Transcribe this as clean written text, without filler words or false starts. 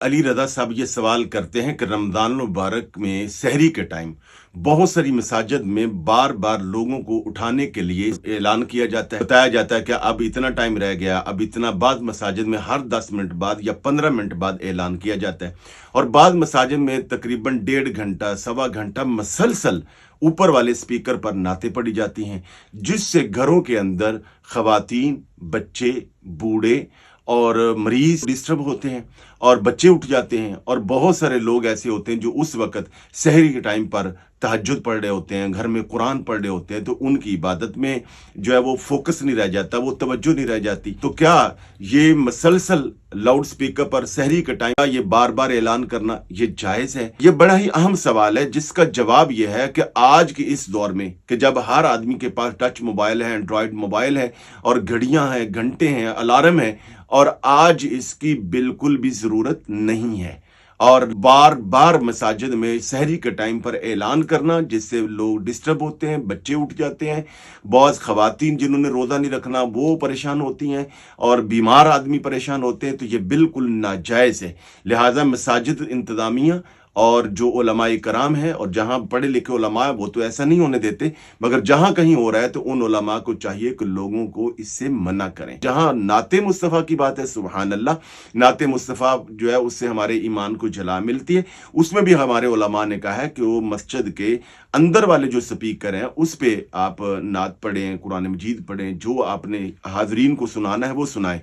अली रज़ा साहब ये सवाल करते हैं कि रमज़ान मुबारक में सहरी के टाइम बहुत सारी मसाजिद में बार-बार लोगों को उठाने के लिए ऐलान किया जाता है, बताया जाता है कि अब इतना टाइम रह गया, अब इतना। बाद मसाजिद में हर 10 मिनट बाद या 15 मिनट बाद ऐलान किया जाता है और बाद मसाजिद में तकरीबन डेढ़ घंटा, सवा घंटा मसलसल ऊपर वाले स्पीकर पर नाते पड़ी जाती हैं, जिससे घरों के अंदर ख़वातीन, बच्चे, बूढ़े और मरीज डिस्टर्ब होते हैं और बच्चे उठ जाते हैं और बहुत सारे लोग ऐसे होते हैं जो उस वक़्त सहरी के टाइम पर तहज्जुद पढ़ रहे होते हैं, घर में कुरान पढ़ रहे होते हैं, तो उनकी इबादत में जो है वो फ़ोकस नहीं रह जाता, वो तवज्जो नहीं रह जाती। तो क्या ये मसलसल लाउड स्पीकर पर सहरी के टाइम ये बार-बार ऐलान करना ये जायज़ है? ये बड़ा ही अहम सवाल है, जिसका जवाब ये है कि आज के इस दौर में कि जब हर आदमी के पास टच मोबाइल है, एंड्रॉयड मोबाइल है और घड़ियाँ हैं, घंटे हैं, अलार्म है, और आज इसकी बिल्कुल भी ज़रूरत नहीं है। और बार-बार मसाजिद में सहरी के टाइम पर ऐलान करना, जिससे लोग डिस्टर्ब होते हैं, बच्चे उठ जाते हैं, बहुत ख़वातीन जिन्होंने रोज़ा नहीं रखना वो परेशान होती हैं और बीमार आदमी परेशान होते हैं, तो ये बिल्कुल नाजायज़ है। लिहाजा मसाजिद इंतज़ामिया और जो उलमाए कराम हैं और जहाँ पढ़े लिखे उलमा वो तो ऐसा नहीं होने देते, मगर जहाँ कहीं हो रहा है तो उन उलमा को चाहिए कि लोगों को इससे मना करें। जहाँ नाते मुस्तफ़ा की बात है, सुबहान अल्लाह, नाते मुस्तफ़ा जो है उससे हमारे ईमान को जला मिलती है। उसमें भी हमारे उलमा ने कहा है कि वो मस्जिद के अंदर वाले जो स्पीकर हैं उस पे आप नात पढ़ें, कुरान मजीद पढ़ें, जो आपने हाज़रीन को सुनाना है वो सुनाएं।